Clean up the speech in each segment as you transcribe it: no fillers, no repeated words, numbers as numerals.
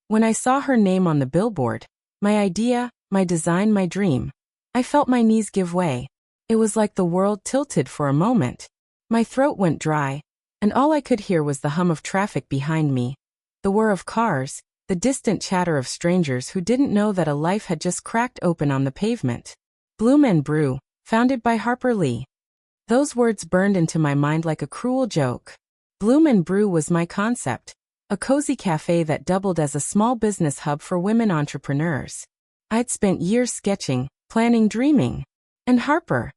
When I saw her name on the billboard, my idea, my design, my dream, I felt my knees give way. It was like the world tilted for a moment. My throat went dry, and all I could hear was the hum of traffic behind me, the whir of cars, the distant chatter of strangers who didn't know that a life had just cracked open on the pavement. Brew, founded by Harper Lee. Those words burned into my mind like a cruel joke. Brew was my concept, a cozy cafe that doubled as a small business hub for women entrepreneurs. I'd spent years sketching, planning, dreaming. And Harper,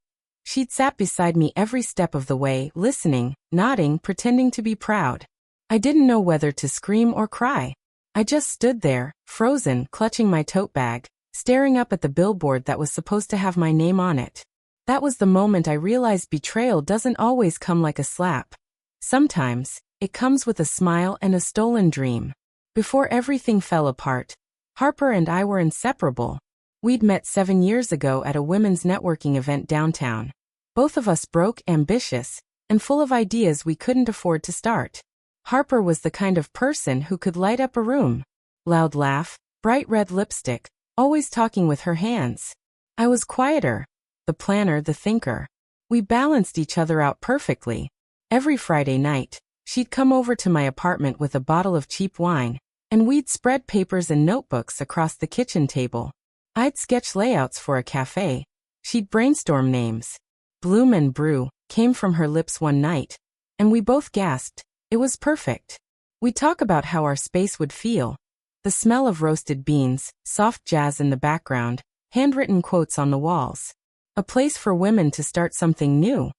she'd sat beside me every step of the way, listening, nodding, pretending to be proud. I didn't know whether to scream or cry. I just stood there, frozen, clutching my tote bag, staring up at the billboard that was supposed to have my name on it. That was the moment I realized betrayal doesn't always come like a slap. Sometimes, it comes with a smile and a stolen dream. Before everything fell apart, Harper and I were inseparable. We'd met 7 years ago at a women's networking event downtown. Both of us broke, ambitious, and full of ideas we couldn't afford to start. Harper was the kind of person who could light up a room. Loud laugh, bright red lipstick, always talking with her hands. I was quieter, the planner, the thinker. We balanced each other out perfectly. Every Friday night, she'd come over to my apartment with a bottle of cheap wine, and we'd spread papers and notebooks across the kitchen table. I'd sketch layouts for a cafe. She'd brainstorm names. Brew came from her lips one night, and we both gasped. It was perfect. We'd talk about how our space would feel. The smell of roasted beans, soft jazz in the background, handwritten quotes on the walls. A place for women to start something new.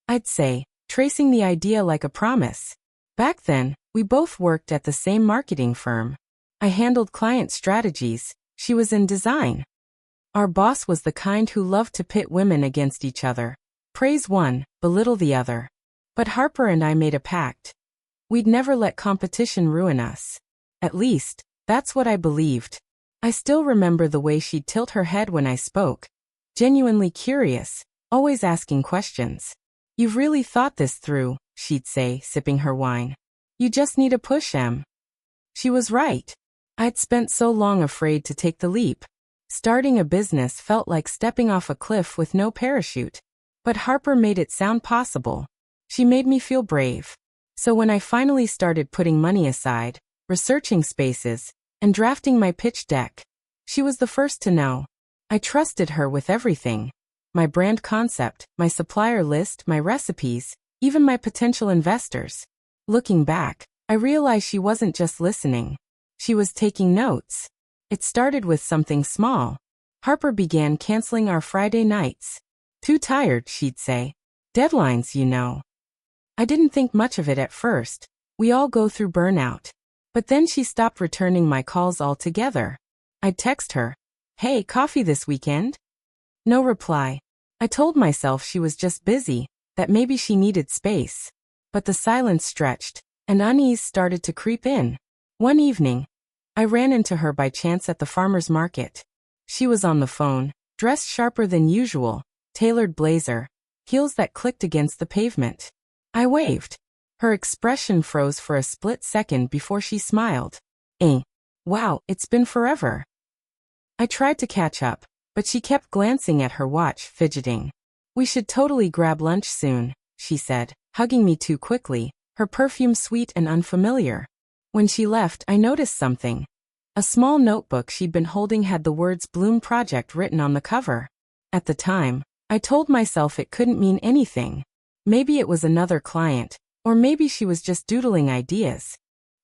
I'd say, tracing the idea like a promise. Back then, we both worked at the same marketing firm. I handled client strategies, she was in design. Our boss was the kind who loved to pit women against each other. Praise one, belittle the other. But Harper and I made a pact. We'd never let competition ruin us. At least, that's what I believed. I still remember the way she'd tilt her head when I spoke. Genuinely curious, always asking questions. You've really thought this through, she'd say, sipping her wine. You just need a push, Em. She was right. I'd spent so long afraid to take the leap. Starting a business felt like stepping off a cliff with no parachute. But Harper made it sound possible. She made me feel brave. So when I finally started putting money aside, researching spaces, and drafting my pitch deck, she was the first to know. I trusted her with everything. My brand concept, my supplier list, my recipes, even my potential investors. Looking back, I realized she wasn't just listening. She was taking notes. It started with something small. Harper began canceling our Friday nights. Too tired, she'd say. Deadlines, you know. I didn't think much of it at first. We all go through burnout. But then she stopped returning my calls altogether. I'd text her, "Hey, coffee this weekend?" No reply. I told myself she was just busy, that maybe she needed space. But the silence stretched, and unease started to creep in. One evening, I ran into her by chance at the farmer's market. She was on the phone, dressed sharper than usual, tailored blazer, heels that clicked against the pavement. I waved. Her expression froze for a split second before she smiled. Wow, it's been forever. I tried to catch up, but she kept glancing at her watch, fidgeting. We should totally grab lunch soon, she said, hugging me too quickly, her perfume sweet and unfamiliar. When she left, I noticed something. A small notebook she'd been holding had the words Bloom Project written on the cover. At the time, I told myself it couldn't mean anything. Maybe it was another client, or maybe she was just doodling ideas.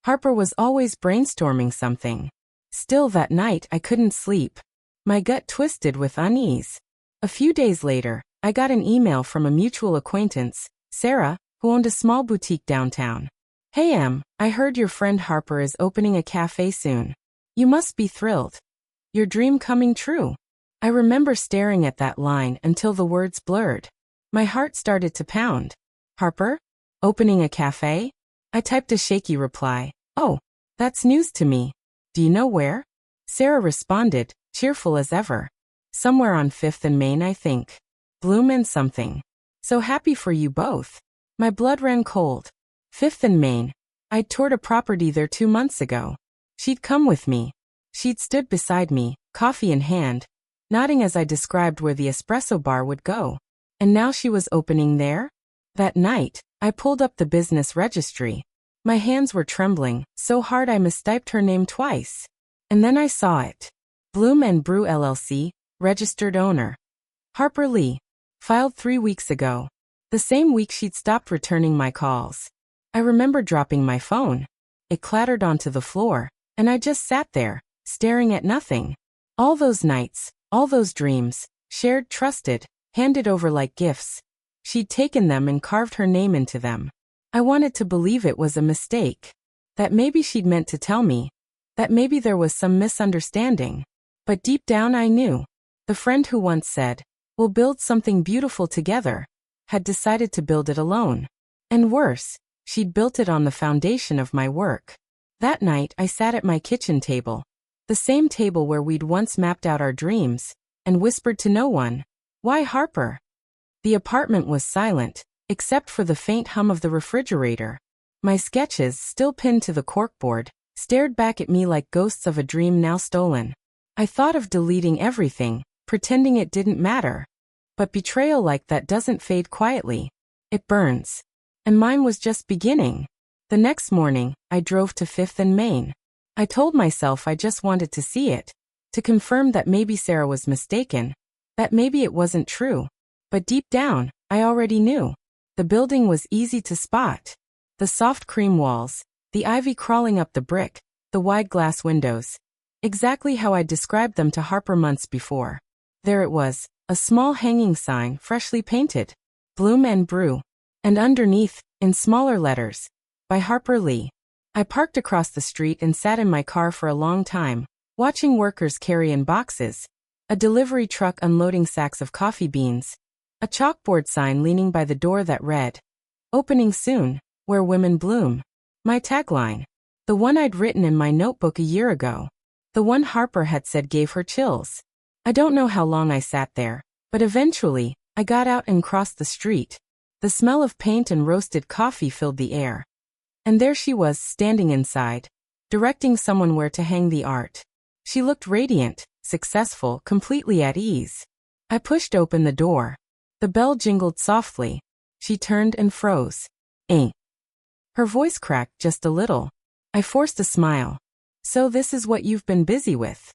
Harper was always brainstorming something. Still that night I couldn't sleep. My gut twisted with unease. A few days later, I got an email from a mutual acquaintance, Sarah, who owned a small boutique downtown. "Hey Em, I heard your friend Harper is opening a cafe soon. You must be thrilled. Your dream coming true." I remember staring at that line until the words blurred. My heart started to pound. Harper? Opening a cafe? I typed a shaky reply. "Oh, that's news to me. Do you know where?" Sarah responded, cheerful as ever. "Somewhere on 5th and Main, I think. Bloom and something. So happy for you both." My blood ran cold. 5th and Main. I'd toured a property there 2 months ago. She'd come with me. She'd stood beside me, coffee in hand, nodding as I described where the espresso bar would go. And now she was opening there? That night, I pulled up the business registry. My hands were trembling, so hard I mistyped her name twice. And then I saw it. Bloom and Brew LLC, registered owner. Harper Lee. Filed 3 weeks ago. The same week she'd stopped returning my calls. I remember dropping my phone. It clattered onto the floor, and I just sat there, staring at nothing. All those nights, all those dreams, shared, trusted, handed over like gifts. She'd taken them and carved her name into them. I wanted to believe it was a mistake. That maybe she'd meant to tell me. That maybe there was some misunderstanding. But deep down I knew. The friend who once said, "We'll build something beautiful together," had decided to build it alone. And worse, she'd built it on the foundation of my work. That night I sat at my kitchen table. The same table where we'd once mapped out our dreams, and whispered to no one, "Why Harper?" The apartment was silent, except for the faint hum of the refrigerator. My sketches, still pinned to the corkboard, stared back at me like ghosts of a dream now stolen. I thought of deleting everything, pretending it didn't matter. But betrayal like that doesn't fade quietly. It burns. And mine was just beginning. The next morning, I drove to 5th and Main. I told myself I just wanted to see it, to confirm that maybe Sarah was mistaken, that maybe it wasn't true. But deep down, I already knew. The building was easy to spot. The soft cream walls, the ivy crawling up the brick, the wide glass windows. Exactly how I described them to Harper months before. There it was, a small hanging sign, freshly painted. Bloom and Brew. And underneath, in smaller letters, by Harper Lee. I parked across the street and sat in my car for a long time, watching workers carry in boxes, a delivery truck unloading sacks of coffee beans, a chalkboard sign leaning by the door that read, "Opening soon, where women bloom." My tagline. The one I'd written in my notebook a year ago. The one Harper had said gave her chills. I don't know how long I sat there, but eventually, I got out and crossed the street. The smell of paint and roasted coffee filled the air. And there she was, standing inside, directing someone where to hang the art. She looked radiant, successful, completely at ease. I pushed open the door. The bell jingled softly. She turned and froze. "Eh." Her voice cracked just a little. I forced a smile. "So this is what you've been busy with?"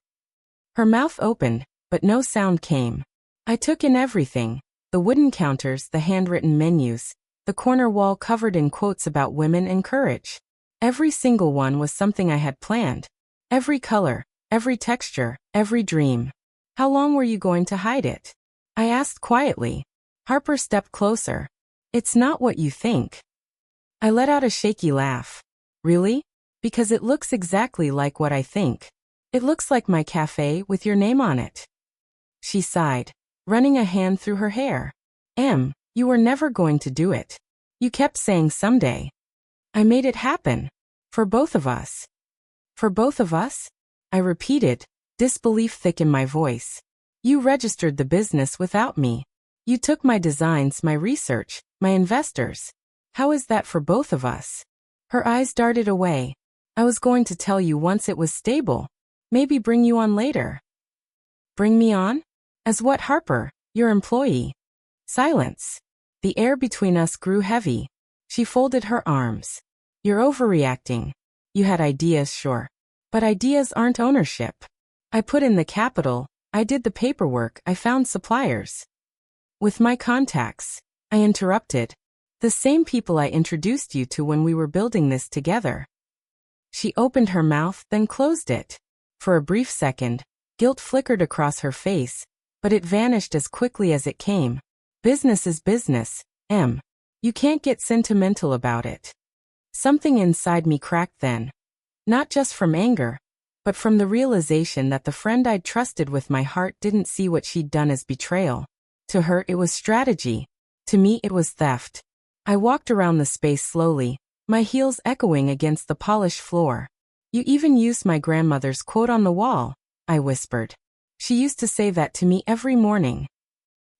Her mouth opened, but no sound came. I took in everything. The wooden counters, the handwritten menus, the corner wall covered in quotes about women and courage. Every single one was something I had planned. Every color, every texture, every dream. "How long were you going to hide it?" I asked quietly. Harper stepped closer. "It's not what you think." I let out a shaky laugh. "Really? Because it looks exactly like what I think. It looks like my cafe with your name on it." She sighed, running a hand through her hair. You were never going to do it. You kept saying someday. I made it happen. For both of us." "For both of us?" I repeated, disbelief thick in my voice. "You registered the business without me. You took my designs, my research, my investors. How is that for both of us?" Her eyes darted away. "I was going to tell you once it was stable. Maybe bring you on later." "Bring me on? As what, Harper? Your employee?" Silence. The air between us grew heavy. She folded her arms. "You're overreacting. You had ideas, sure. But ideas aren't ownership. I put in the capital, I did the paperwork, I found suppliers. With my contacts." I interrupted. "The same people I introduced you to when we were building this together." She opened her mouth, then closed it. For a brief second, guilt flickered across her face, but it vanished as quickly as it came. Business is business, Em. You can't get sentimental about it. Something inside me cracked then. Not just from anger, but from the realization that the friend I'd trusted with my heart didn't see what she'd done as betrayal. To her it was strategy. To me it was theft. I walked around the space slowly, my heels echoing against the polished floor. "You even used my grandmother's quote on the wall," I whispered. "She used to say that to me every morning."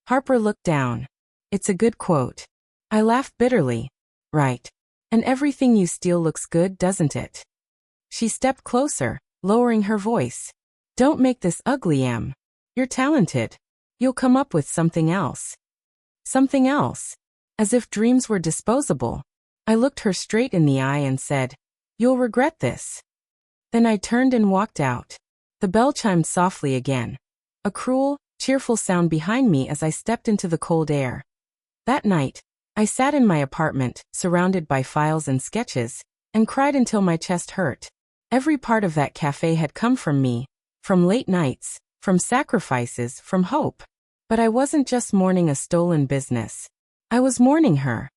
Harper looked down. "It's a good quote." I laughed bitterly. "Right. And everything you steal looks good, doesn't it?" She stepped closer, lowering her voice. Don't make this ugly, Em. You're talented. You'll come up with something else. Something else. As if dreams were disposable. I looked her straight in the eye and said, You'll regret this. Then I turned and walked out. The bell chimed softly again. A cruel, cheerful sound behind me as I stepped into the cold air. That night, I sat in my apartment, surrounded by files and sketches, and cried until my chest hurt. Every part of that cafe had come from me, from late nights, from sacrifices, from hope. But I wasn't just mourning a stolen business. I was mourning her.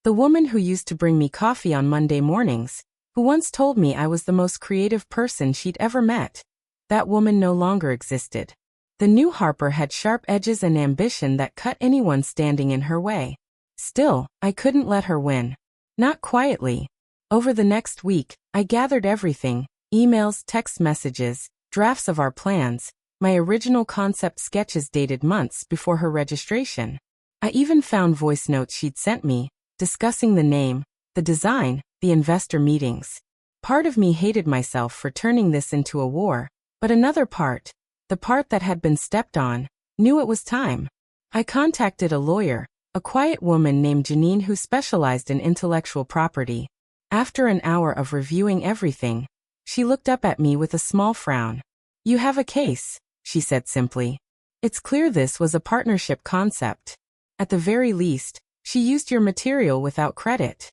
The woman who used to bring me coffee on Monday mornings, who once told me I was the most creative person she'd ever met. That woman no longer existed. The new Harper had sharp edges and ambition that cut anyone standing in her way. Still, I couldn't let her win. Not quietly. Over the next week, I gathered everything: emails, text messages, drafts of our plans, my original concept sketches dated months before her registration. I even found voice notes she'd sent me, discussing the name, the design, the investor meetings. Part of me hated myself for turning this into a war, but another part, the part that had been stepped on, knew it was time. I contacted a lawyer, a quiet woman named Janine who specialized in intellectual property. After an hour of reviewing everything, she looked up at me with a small frown. You have a case, she said simply. It's clear this was a partnership concept. At the very least, she used your material without credit.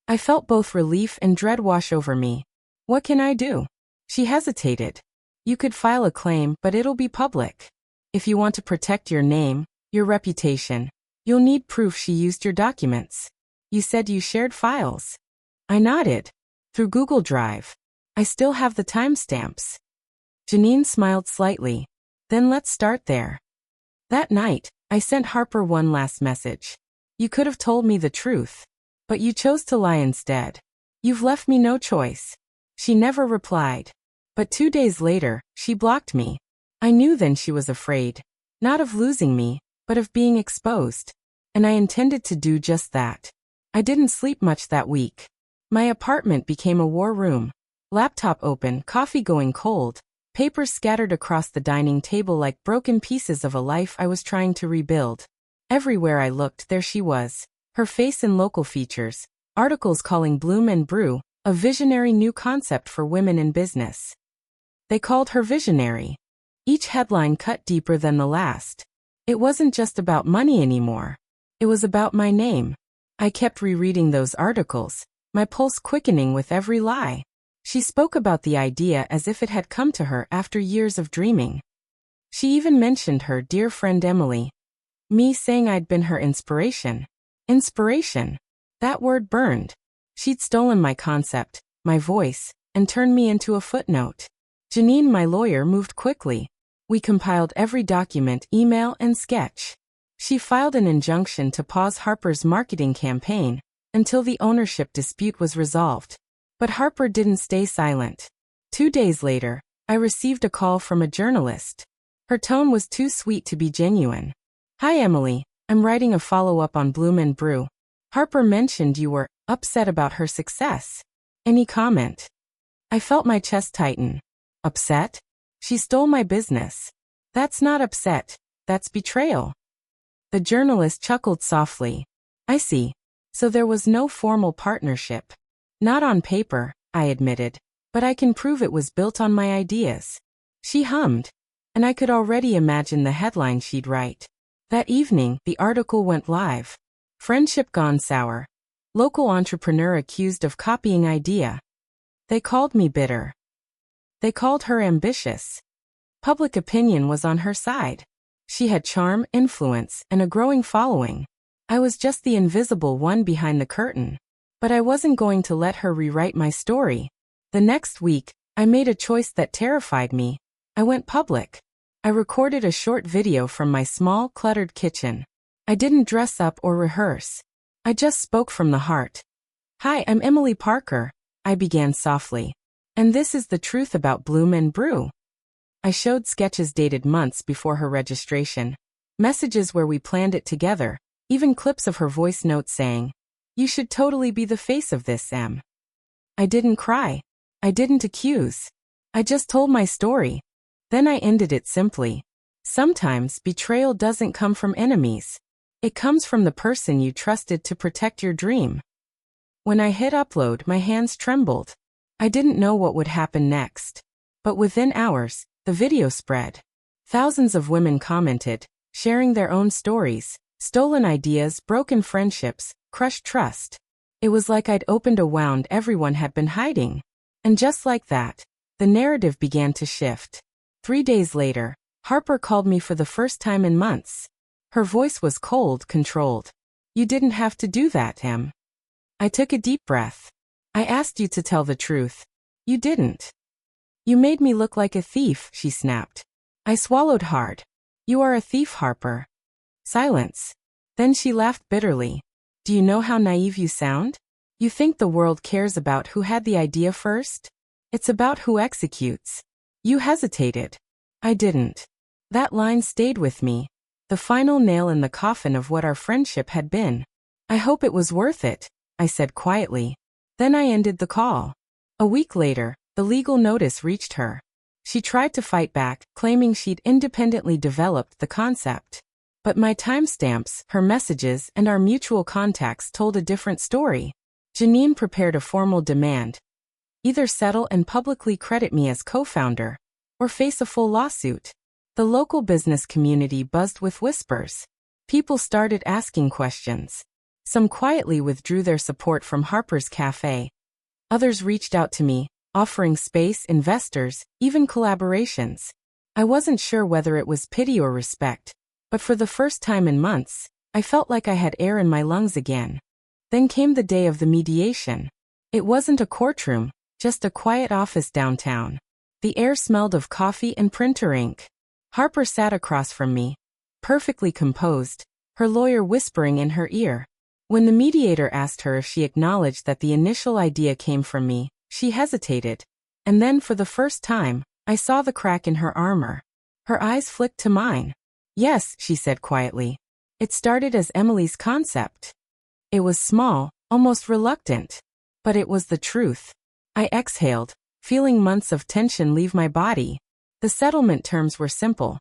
I felt both relief and dread wash over me. What can I do? She hesitated. You could file a claim, but it'll be public. If you want to protect your name, your reputation, you'll need proof she used your documents. You said you shared files. I nodded. Through Google Drive. I still have the timestamps. Janine smiled slightly. Then let's start there. That night, I sent Harper one last message. You could have told me the truth. But you chose to lie instead. You've left me no choice. She never replied. But 2 days later, she blocked me. I knew then she was afraid. Not of losing me, but of being exposed. And I intended to do just that. I didn't sleep much that week. My apartment became a war room. Laptop open, coffee going cold, papers scattered across the dining table like broken pieces of a life I was trying to rebuild. Everywhere I looked, there she was. Her face in local features, articles calling Bloom and Brew a visionary new concept for women in business. They called her visionary. Each headline cut deeper than the last. It wasn't just about money anymore. It was about my name. I kept rereading those articles, my pulse quickening with every lie. She spoke about the idea as if it had come to her after years of dreaming. She even mentioned her dear friend Emily. Me saying I'd been her inspiration. Inspiration. That word burned. She'd stolen my concept, my voice, and turned me into a footnote. Janine, my lawyer, moved quickly. We compiled every document, email, and sketch. She filed an injunction to pause Harper's marketing campaign until the ownership dispute was resolved. But Harper didn't stay silent. 2 days later, I received a call from a journalist. Her tone was too sweet to be genuine. Hi Emily, I'm writing a follow-up on Bloom and Brew. Harper mentioned you were upset about her success. Any comment? I felt my chest tighten. Upset? She stole my business. That's not upset, that's betrayal. The journalist chuckled softly. I see. So there was no formal partnership. Not on paper, I admitted, but I can prove it was built on my ideas. She hummed, and I could already imagine the headline she'd write. That evening, the article went live. Friendship gone sour. Local entrepreneur accused of copying idea. They called me bitter. They called her ambitious. Public opinion was on her side. She had charm, influence, and a growing following. I was just the invisible one behind the curtain. But I wasn't going to let her rewrite my story. The next week, I made a choice that terrified me. I went public. I recorded a short video from my small, cluttered kitchen. I didn't dress up or rehearse. I just spoke from the heart. Hi, I'm Emily Parker, I began softly. And this is the truth about Bloom and Brew. I showed sketches dated months before her registration. Messages where we planned it together, even clips of her voice notes saying, "You should totally be the face of this, Em." I didn't cry. I didn't accuse. I just told my story. Then I ended it simply. Sometimes betrayal doesn't come from enemies. It comes from the person you trusted to protect your dream. When I hit upload, my hands trembled. I didn't know what would happen next. But within hours, the video spread. Thousands of women commented, sharing their own stories, stolen ideas, broken friendships, crushed trust. It was like I'd opened a wound everyone had been hiding. And just like that, the narrative began to shift. 3 days later, Harper called me for the first time in months. Her voice was cold, controlled. "You didn't have to do that, Em." I took a deep breath. "I asked you to tell the truth. You didn't. You made me look like a thief," she snapped. I swallowed hard. "You are a thief, Harper." Silence. Then she laughed bitterly. "Do you know how naive you sound? You think the world cares about who had the idea first? It's about who executes. You hesitated. I didn't." That line stayed with me. The final nail in the coffin of what our friendship had been. "I hope it was worth it," I said quietly. Then I ended the call. A week later, the legal notice reached her. She tried to fight back, claiming she'd independently developed the concept. But my timestamps, her messages, and our mutual contacts told a different story. Janine prepared a formal demand. Either settle and publicly credit me as co-founder, or face a full lawsuit. The local business community buzzed with whispers. People started asking questions. Some quietly withdrew their support from Harper's Cafe. Others reached out to me, offering space, investors, even collaborations. I wasn't sure whether it was pity or respect, but for the first time in months, I felt like I had air in my lungs again. Then came the day of the mediation. It wasn't a courtroom, just a quiet office downtown. The air smelled of coffee and printer ink. Harper sat across from me, perfectly composed, her lawyer whispering in her ear. When the mediator asked her if she acknowledged that the initial idea came from me, she hesitated. And then for the first time, I saw the crack in her armor. Her eyes flicked to mine. "Yes," she said quietly. "It started as Emily's concept." It was small, almost reluctant. But it was the truth. I exhaled, feeling months of tension leave my body. The settlement terms were simple.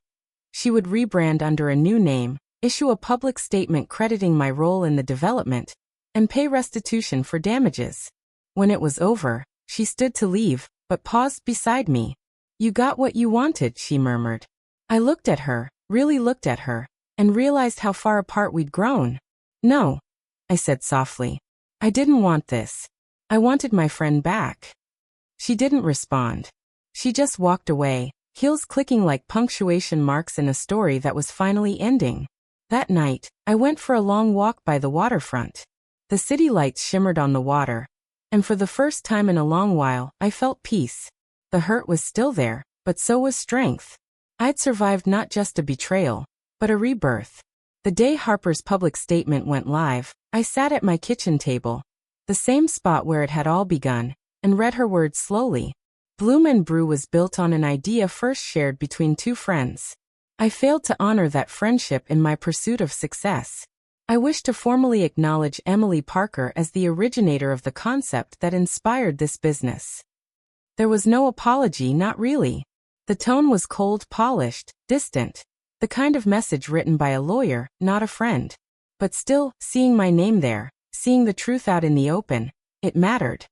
She would rebrand under a new name, issue a public statement crediting my role in the development, and pay restitution for damages. When it was over, she stood to leave, but paused beside me. "You got what you wanted," she murmured. I looked at her, really looked at her, and realized how far apart we'd grown. "No," I said softly. "I didn't want this. I wanted my friend back." She didn't respond. She just walked away, heels clicking like punctuation marks in a story that was finally ending. That night, I went for a long walk by the waterfront. The city lights shimmered on the water, and for the first time in a long while, I felt peace. The hurt was still there, but so was strength. I'd survived not just a betrayal, but a rebirth. The day Harper's public statement went live, I sat at my kitchen table, the same spot where it had all begun, and read her words slowly. Brew was built on an idea first shared between two friends. I failed to honor that friendship in my pursuit of success. I wish to formally acknowledge Emily Parker as the originator of the concept that inspired this business. There was no apology, not really. The tone was cold, polished, distant, the kind of message written by a lawyer, not a friend. But still, seeing my name there, seeing the truth out in the open, it mattered.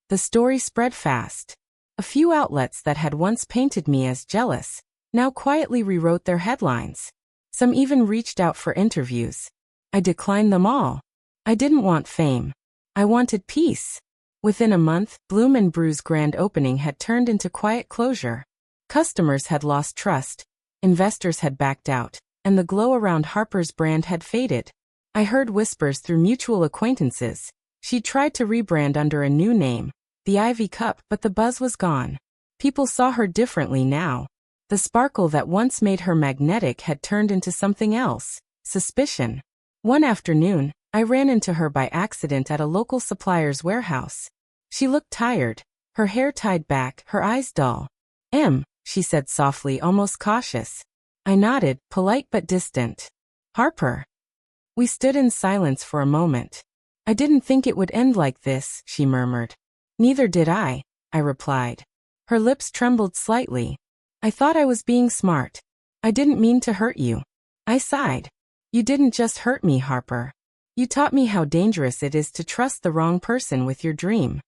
The story spread fast. A few outlets that had once painted me as jealous, now quietly rewrote their headlines. Some even reached out for interviews. I declined them all. I didn't want fame. I wanted peace. Within a month, Brew's grand opening had turned into quiet closure. Customers had lost trust, investors had backed out, and the glow around Harper's brand had faded. I heard whispers through mutual acquaintances. She tried to rebrand under a new name, the Ivy Cup, but the buzz was gone. People saw her differently now. The sparkle that once made her magnetic had turned into something else, suspicion. One afternoon, I ran into her by accident at a local supplier's warehouse. She looked tired, her hair tied back, her eyes dull. She said softly, almost cautious. I nodded, polite but distant. "Harper." We stood in silence for a moment. "I didn't think it would end like this," she murmured. "Neither did I replied. Her lips trembled slightly. I thought I was being smart. I didn't mean to hurt you. I sighed. You didn't just hurt me, Harper. You taught me how dangerous it is to trust the wrong person with your dream.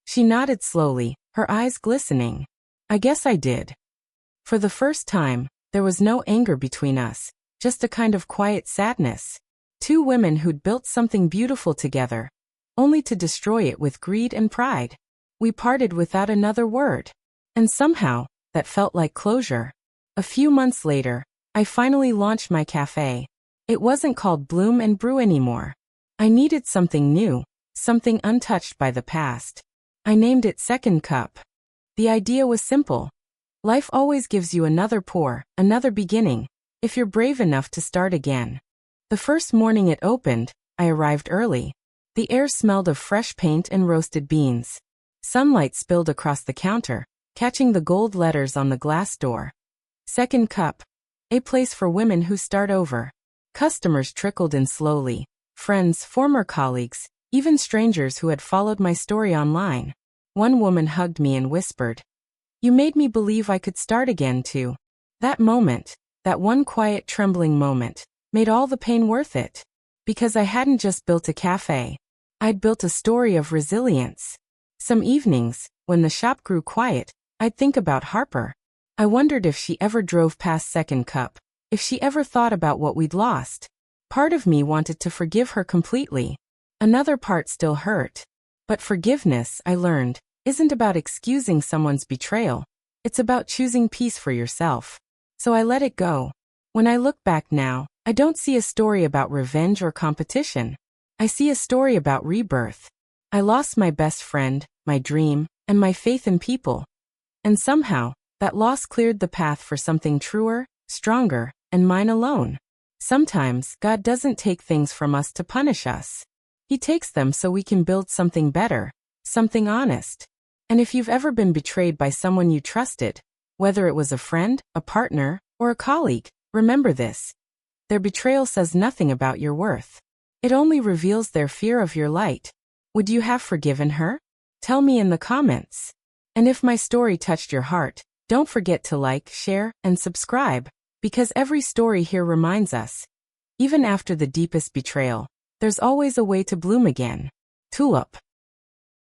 She nodded slowly, her eyes glistening. I guess I did. For the first time, there was no anger between us, just a kind of quiet sadness. Two women who'd built something beautiful together, only to destroy it with greed and pride. We parted without another word. And somehow, that felt like closure. A few months later, I finally launched my cafe. It wasn't called Bloom and Brew anymore. I needed something new, something untouched by the past. I named it Second Cup. The idea was simple. Life always gives you another pour, another beginning, if you're brave enough to start again. The first morning it opened, I arrived early. The air smelled of fresh paint and roasted beans. Sunlight spilled across the counter, catching the gold letters on the glass door. Second Cup. A place for women who start over. Customers trickled in slowly. Friends, former colleagues, even strangers who had followed my story online. One woman hugged me and whispered, "You made me believe I could start again too." That moment, that one quiet trembling moment, made all the pain worth it. Because I hadn't just built a cafe. I'd built a story of resilience. Some evenings, when the shop grew quiet, I'd think about Harper. I wondered if she ever drove past Second Cup, if she ever thought about what we'd lost. Part of me wanted to forgive her completely. Another part still hurt. But forgiveness, I learned, isn't about excusing someone's betrayal. It's about choosing peace for yourself. So I let it go. When I look back now, I don't see a story about revenge or competition. I see a story about rebirth. I lost my best friend, my dream, and my faith in people. And somehow, that loss cleared the path for something truer, stronger, and mine alone. Sometimes, God doesn't take things from us to punish us. He takes them so we can build something better, something honest. And if you've ever been betrayed by someone you trusted, whether it was a friend, a partner, or a colleague, remember this. Their betrayal says nothing about your worth. It only reveals their fear of your light. Would you have forgiven her? Tell me in the comments. And if my story touched your heart, don't forget to like, share, and subscribe, because every story here reminds us, even after the deepest betrayal, there's always a way to bloom again. Tulip.